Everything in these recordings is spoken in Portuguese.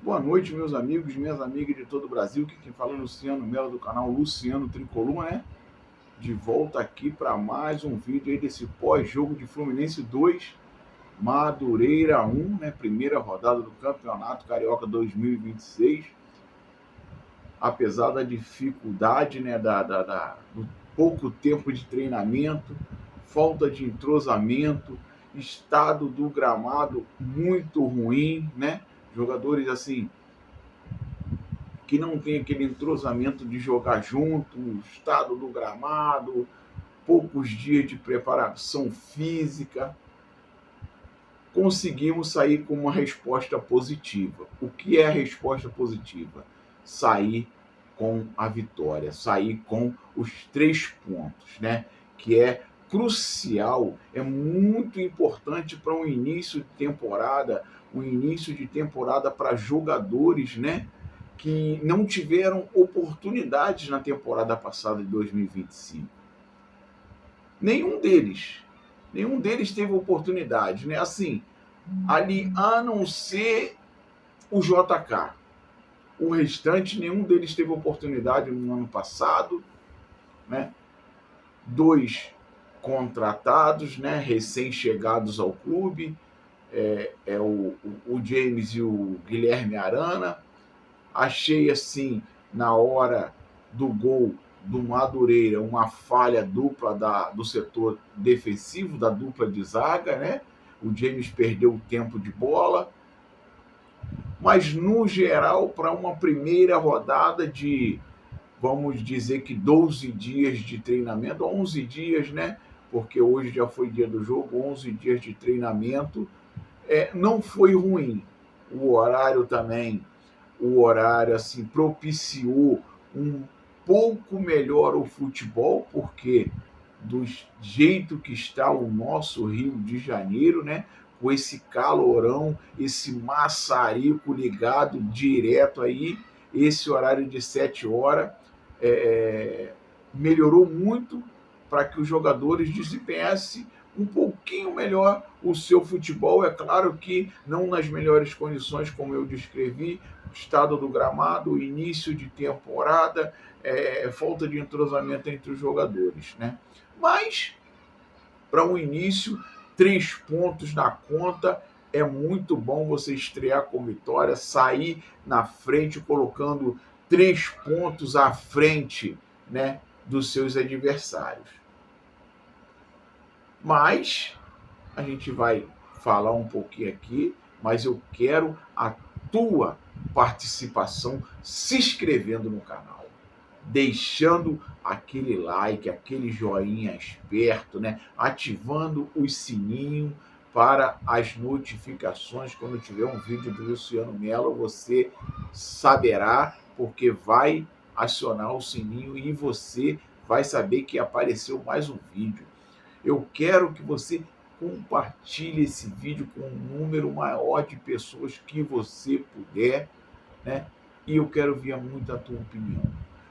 Boa noite, meus amigos, minhas amigas de todo o Brasil. Aqui quem fala é Luciano Mello, do canal Luciano Tricolor, né? De volta aqui para mais um vídeo aí desse pós-jogo de Fluminense 2, Madureira 1, né? Primeira rodada do Campeonato Carioca 2026. Apesar da dificuldade, né? Do pouco tempo de treinamento, falta de entrosamento, estado do gramado muito ruim, né? Jogadores assim que não tem aquele entrosamento de jogar junto, o estado do gramado, poucos dias de preparação física, conseguimos sair com uma resposta positiva. O que é a resposta positiva? Sair com a vitória, sair com os 3 pontos, né? Que é crucial, é muito importante para um início de temporada, para jogadores, né? Que não tiveram oportunidades na temporada passada de 2025. Nenhum deles. Nenhum deles teve oportunidade, né? Assim, ali, a não ser o JK. O restante, nenhum deles teve oportunidade no ano passado, né? 2 contratados, né? Recém-chegados ao clube, o James e o Guilherme Arana. Achei assim, na hora do gol do Madureira, uma falha dupla do setor defensivo, da dupla de zaga, né? O James perdeu o tempo de bola, mas no geral, para uma primeira rodada de, vamos dizer que 12 dias de treinamento, 11 dias, né? Porque hoje já foi dia do jogo, 11 dias de treinamento, não foi ruim. O horário também, o horário assim propiciou um pouco melhor o futebol, porque do jeito que está o nosso Rio de Janeiro, né? Com esse calorão, esse maçarico ligado direto aí, esse horário de 7 horas, melhorou muito para que os jogadores desempenhassem um pouquinho melhor o seu futebol. É claro que não nas melhores condições, como eu descrevi, estado do gramado, início de temporada, falta de entrosamento entre os jogadores, né? Mas, para um início, 3 pontos na conta, é muito bom você estrear com vitória, sair na frente, colocando 3 pontos à frente, né, dos seus adversários. Mas a gente vai falar um pouquinho aqui, mas eu quero a tua participação se inscrevendo no canal, deixando aquele like, aquele joinha esperto, né? Ativando o sininho para as notificações. Quando tiver um vídeo do Luciano Mello, você saberá, porque vai acionar o sininho e você vai saber que apareceu mais um vídeo. Eu quero que você compartilhe esse vídeo com um número maior de pessoas que você puder, né? E eu quero ver muito a tua opinião.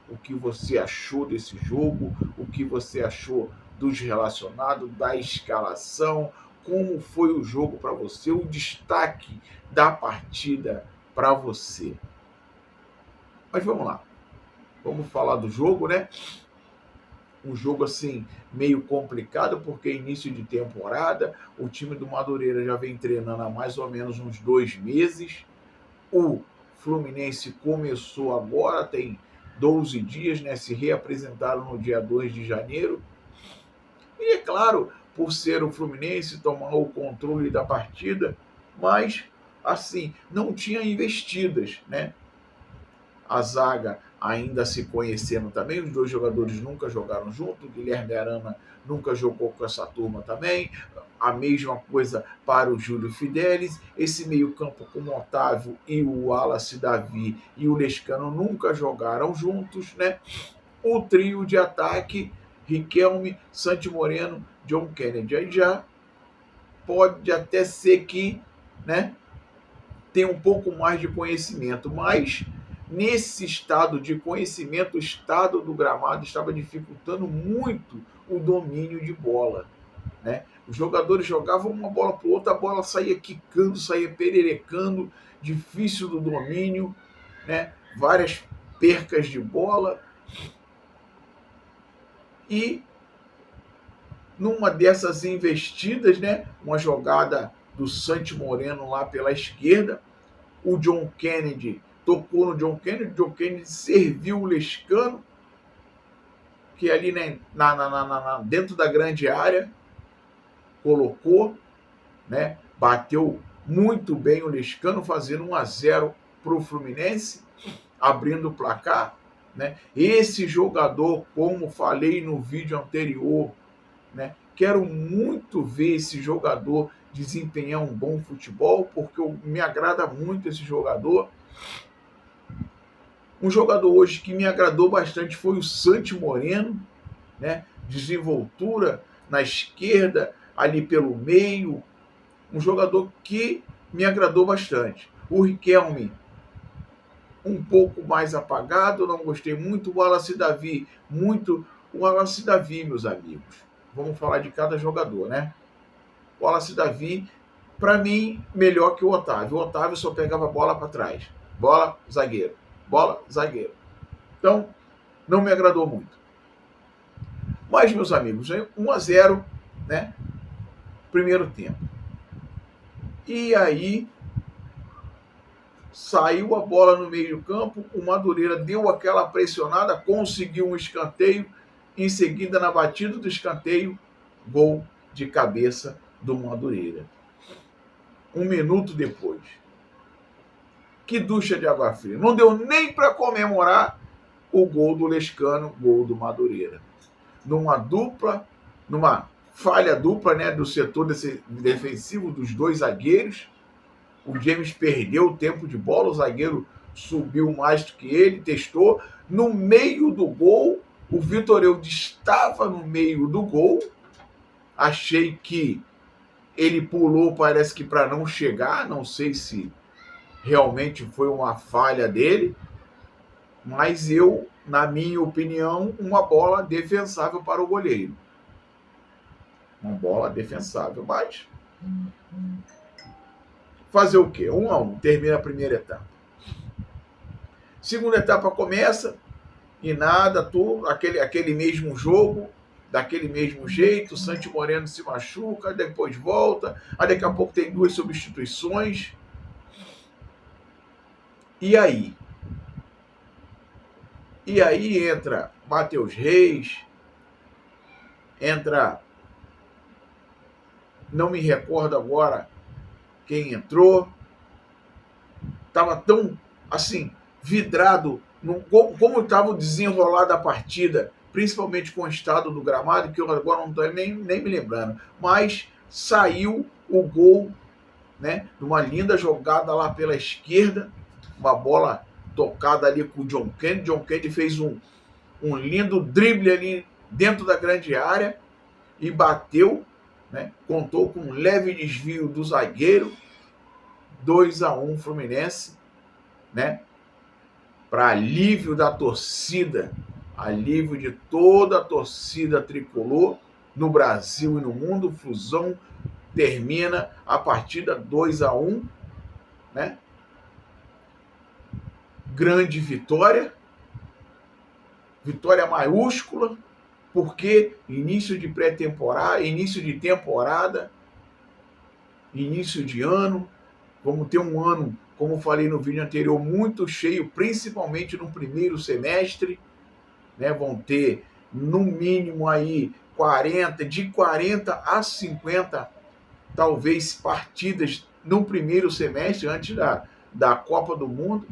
O que você achou desse jogo, o que você achou dos relacionados, da escalação, como foi o jogo para você, o destaque da partida para você. Mas vamos lá, vamos falar do jogo, né? Um jogo assim meio complicado, porque início de temporada, o time do Madureira já vem treinando há mais ou menos uns 2 meses. O Fluminense começou agora, tem 12 dias, né? Se reapresentaram no dia 2 de janeiro. E é claro, por ser o Fluminense, tomar o controle da partida, mas assim, não tinha investidas, né? A zaga ainda se conhecendo também, os dois jogadores nunca jogaram junto, o Guilherme Arana nunca jogou com essa turma também, a mesma coisa para o Júlio Fidelis, esse meio campo com o Otávio e o Wallace Davi e o Lescano nunca jogaram juntos, né? O trio de ataque, Riquelme, Santi Moreno, John Kennedy, aí já pode até ser que, né, tem um pouco mais de conhecimento, mas nesse estado de conhecimento, o estado do gramado estava dificultando muito o domínio de bola. né? Os jogadores jogavam uma bola para outra, a bola saía quicando, saía pererecando, difícil do domínio, né? Várias percas de bola. E numa dessas investidas, né? Uma jogada do Santi Moreno lá pela esquerda, o John Kennedy tocou no John Kennedy, John Kennedy serviu o Lescano, que ali, né, dentro da grande área, colocou, né, bateu muito bem o Lescano, fazendo 1-0 para o Fluminense, abrindo o placar. Né? Esse jogador, como falei no vídeo anterior, né, quero muito ver esse jogador desempenhar um bom futebol, porque me agrada muito esse jogador. Um jogador hoje que me agradou bastante foi o Santi Moreno, né? Desenvoltura na esquerda, ali pelo meio. Um jogador que me agradou bastante. O Riquelme, um pouco mais apagado, não gostei muito. O Wallace Davi, muito. O Wallace Davi, meus amigos. Vamos falar de cada jogador, né? O Wallace Davi, para mim, melhor que o Otávio. O Otávio só pegava bola para trás. Bola, zagueiro. Bola, zagueiro. Então, não me agradou muito. Mas, meus amigos, 1-0, né? Primeiro tempo. E aí, saiu a bola no meio campo, o Madureira deu aquela pressionada, conseguiu um escanteio, em seguida, na batida do escanteio, gol de cabeça do Madureira. 1 minuto depois. Que ducha de água fria. Não deu nem para comemorar o gol do Lescano, gol do Madureira. Numa falha dupla, né, do setor defensivo dos dois zagueiros. O James perdeu o tempo de bola, o zagueiro subiu mais do que ele, testou. No meio do gol, o Vitor Eudes estava no meio do gol. Achei que ele pulou, parece que para não chegar, não sei se realmente foi uma falha dele, mas na minha opinião, uma bola defensável para o goleiro. Uma bola defensável, mas fazer o quê? 1-1, termina a primeira etapa. Segunda etapa começa e nada, tudo, aquele mesmo jogo, daquele mesmo jeito. O Santi Moreno se machuca, depois volta, aí daqui a pouco tem 2 substituições. E aí? E aí entra Matheus Reis, entra, não me recordo agora quem entrou, estava tão, assim, vidrado, como estava desenrolado a partida, principalmente com o estado do gramado, que eu agora não estou nem me lembrando, mas saiu o gol, né, numa linda jogada lá pela esquerda, uma bola tocada ali com o John Kennedy. John Kennedy fez um lindo drible ali dentro da grande área e bateu, né, contou com um leve desvio do zagueiro. 2-1 Fluminense, né? Para alívio da torcida, alívio de toda a torcida tricolor no Brasil e no mundo. O Flusão termina a partida 2-1, né? Grande vitória, vitória maiúscula, porque início de pré-temporada, início de temporada, início de ano. Vamos ter um ano, como falei no vídeo anterior, muito cheio, principalmente no primeiro semestre, né? Vão ter, no mínimo, aí de 40 a 50, talvez, partidas no primeiro semestre, antes da Copa do Mundo.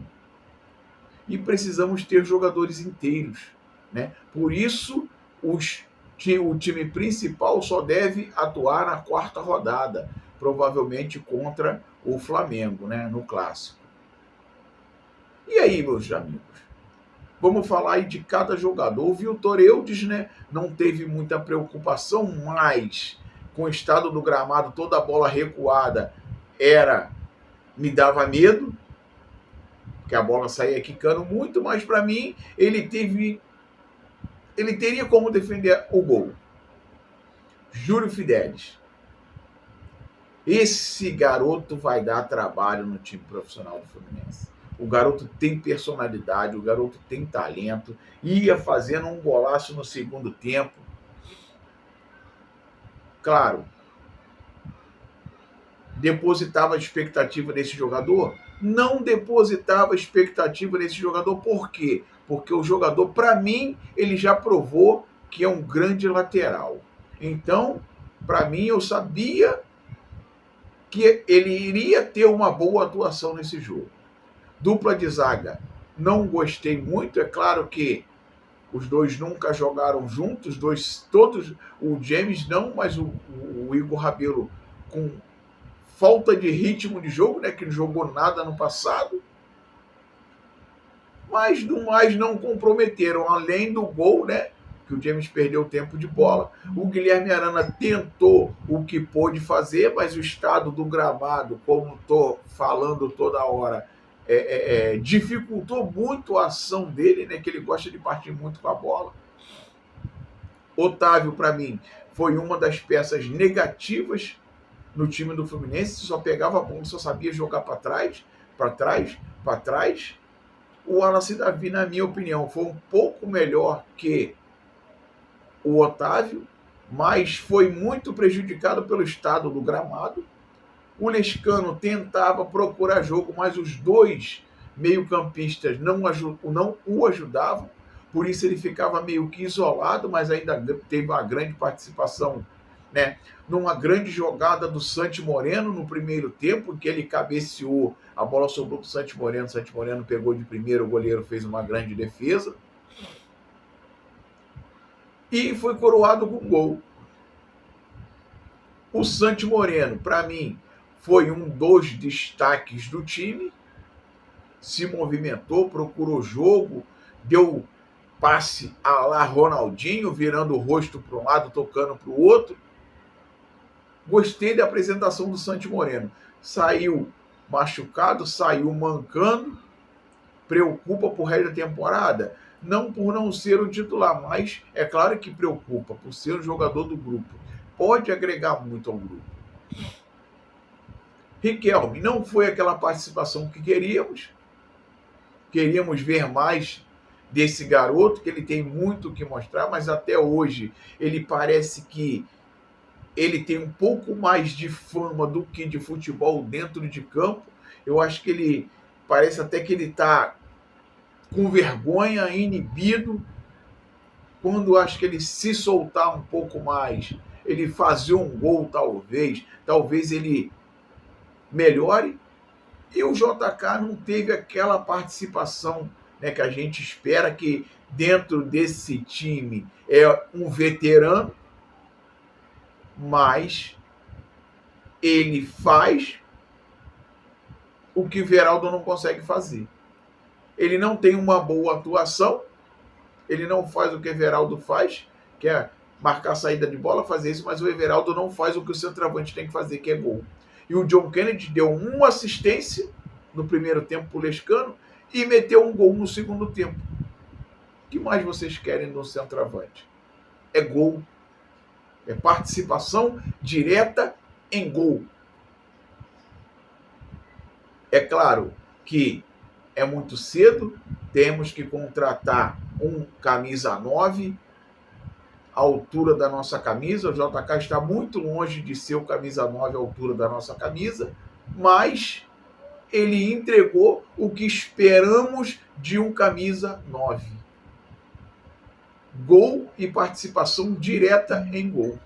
E precisamos ter jogadores inteiros, né? Por isso, o time principal só deve atuar na 4ª rodada, provavelmente contra o Flamengo, né, no Clássico. E aí, meus amigos? Vamos falar aí de cada jogador. O Vitor Eudes, né, não teve muita preocupação, mas com o estado do gramado, toda a bola recuada me dava medo, porque a bola saía quicando muito, mas para mim ele teria como defender o gol. Júlio Fidelis. Esse garoto vai dar trabalho no time profissional do Fluminense. O garoto tem personalidade, o garoto tem talento, ia fazendo um golaço no segundo tempo. Claro, depositava expectativa nesse jogador? Não depositava expectativa nesse jogador. Por quê? Porque o jogador, para mim, ele já provou que é um grande lateral. Então, para mim, eu sabia que ele iria ter uma boa atuação nesse jogo. Dupla de zaga, não gostei muito. É claro que os dois nunca jogaram juntos, todos, o James não, mas o Igor Rabelo com falta de ritmo de jogo, né, que não jogou nada no passado, mas no mais não comprometeram, além do gol, né, que o James perdeu tempo de bola. O Guilherme Arana tentou o que pôde fazer, mas o estado do gramado, como estou falando toda hora, dificultou muito a ação dele, né, que ele gosta de partir muito com a bola. Otávio, para mim, foi uma das peças negativas no time do Fluminense, só pegava a bola, só sabia jogar para trás, para trás, para trás. O Wallace Davi, na minha opinião, foi um pouco melhor que o Otávio, mas foi muito prejudicado pelo estado do gramado. O Lescano tentava procurar jogo, mas os dois meio-campistas não o ajudavam, por isso ele ficava meio que isolado, mas ainda teve uma grande participação, né, numa grande jogada do Santi Moreno no primeiro tempo, que ele cabeceou, a bola sobrou para o Santi Moreno pegou de primeiro, o goleiro fez uma grande defesa e foi coroado com gol. O Santi Moreno, para mim, foi um dos destaques do time, se movimentou, procurou jogo, deu passe a lá Ronaldinho, virando o rosto para um lado, tocando para o outro. Gostei da apresentação do Santi Moreno. Saiu machucado, saiu mancando, preocupa pro resto da temporada? Não por não ser o titular, mas é claro que preocupa por ser o jogador do grupo. Pode agregar muito ao grupo. Riquelme, não foi aquela participação que queríamos. Queríamos ver mais desse garoto, que ele tem muito o que mostrar, mas até hoje ele parece que ele tem um pouco mais de fama do que de futebol dentro de campo. Eu acho que ele parece até que ele está com vergonha, inibido. Quando acho que ele se soltar um pouco mais, ele fazer um gol talvez ele melhore. E o JK não teve aquela participação, né, que a gente espera, que dentro desse time é um veterano, mas ele faz o que o Everaldo não consegue fazer. Ele não tem uma boa atuação, ele não faz o que o Everaldo faz, que é marcar a saída de bola, fazer isso, mas o Everaldo não faz o que o centroavante tem que fazer, que é gol. E o John Kennedy deu uma assistência no primeiro tempo para o Lescano e meteu um gol no segundo tempo. O que mais vocês querem do centroavante? É gol. É participação direta em gol. É claro que é muito cedo, temos que contratar um camisa 9, a altura da nossa camisa. O JK está muito longe de ser o camisa 9 à altura da nossa camisa, mas ele entregou o que esperamos de um camisa 9. Gol e participação direta em gol.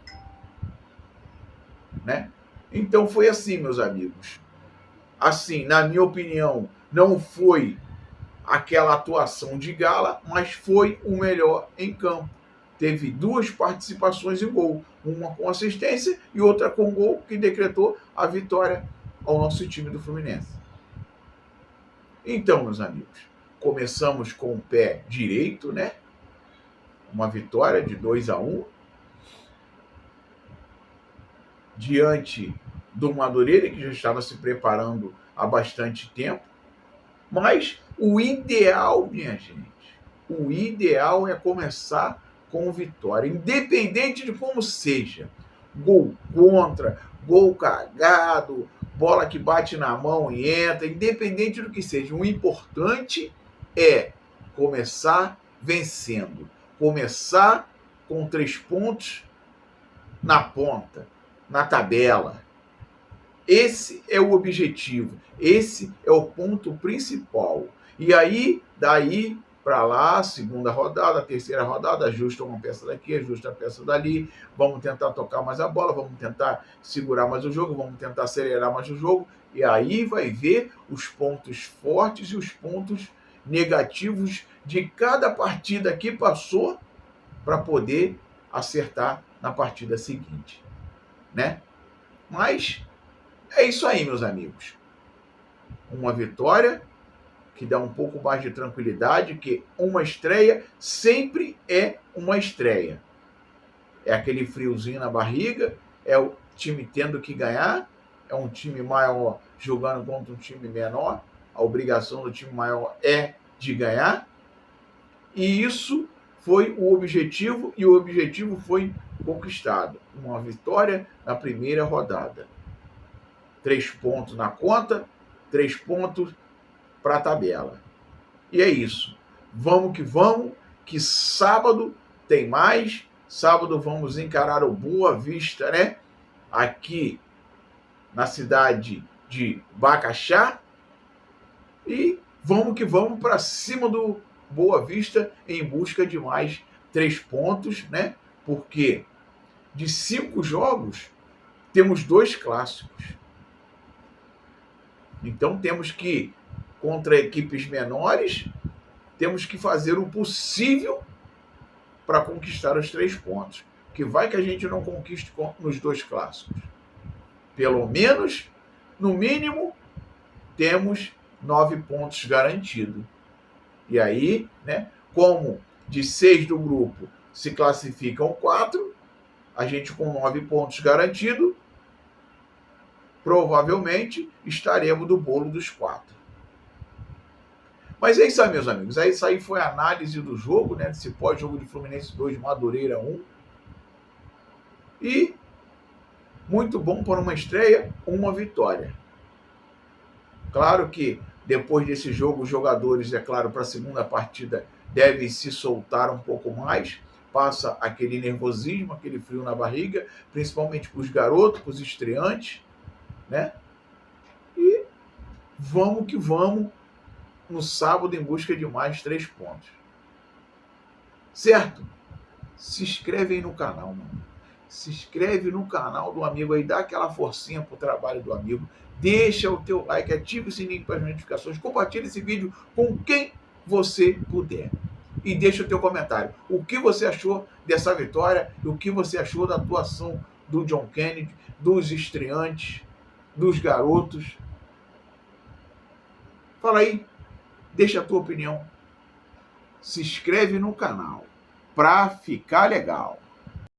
Né? Então foi assim, meus amigos. Assim, na minha opinião, não foi aquela atuação de gala, mas foi o melhor em campo. Teve duas participações em gol, uma com assistência e outra com gol, que decretou a vitória ao nosso time do Fluminense. Então, meus amigos, começamos com o pé direito, né? Uma vitória de 2-1 diante do Madureira, que já estava se preparando há bastante tempo. Mas o ideal, minha gente, o ideal é começar com vitória, independente de como seja. gol contra, gol cagado, bola que bate na mão e entra, independente do que seja. O importante é começar vencendo, começar com 3 pontos na ponta, na tabela. Esse é o objetivo, esse é o ponto principal. E aí, daí para lá, segunda rodada, terceira rodada, ajusta uma peça daqui, ajusta a peça dali, vamos tentar tocar mais a bola, vamos tentar segurar mais o jogo, vamos tentar acelerar mais o jogo, e aí vai ver os pontos fortes e os pontos negativos de cada partida que passou para poder acertar na partida seguinte, né? Mas é isso aí, meus amigos. Uma vitória que dá um pouco mais de tranquilidade, que uma estreia sempre é uma estreia. É aquele friozinho na barriga, é o time tendo que ganhar, é um time maior jogando contra um time menor, a obrigação do time maior é de ganhar, e isso foi o objetivo, e o objetivo foi conquistado. Uma vitória na primeira rodada. 3 pontos na conta, 3 pontos para a tabela. E é isso. Vamos, que sábado tem mais. Sábado vamos encarar o Boa Vista, né? Aqui na cidade de Bacaxá. E vamos para cima do Boa Vista em busca de mais 3 pontos, né? Porque de 5 jogos temos 2 clássicos. Então temos que, contra equipes menores, temos que fazer o possível para conquistar os 3 pontos. Que vai que a gente não conquiste nos 2 clássicos. Pelo menos, no mínimo, temos 9 pontos garantidos. E aí, né, como de 6 do grupo se classificam 4, a gente com 9 pontos garantidos, provavelmente estaremos do bolo dos 4. Mas é isso aí, meus amigos. Isso aí foi a análise do jogo, né? Desse pós-jogo de Fluminense 2, Madureira 1. E muito bom para uma estreia, uma vitória. Claro que depois desse jogo, os jogadores, é claro, para a segunda partida devem se soltar um pouco mais. Passa aquele nervosismo, aquele frio na barriga, principalmente para os garotos, para os estreantes, né? E vamos que vamos no sábado em busca de mais 3 pontos. Certo? Se inscreve aí no canal, mano. Se inscreve no canal do amigo aí, dá aquela forcinha pro trabalho do amigo, deixa o teu like, ativa o sininho para as notificações, compartilha esse vídeo com quem você puder. E deixa o teu comentário. O que você achou dessa vitória? E o que você achou da atuação do John Kennedy, dos estreantes, dos garotos? Fala aí. Deixa a tua opinião. Se inscreve no canal para ficar legal.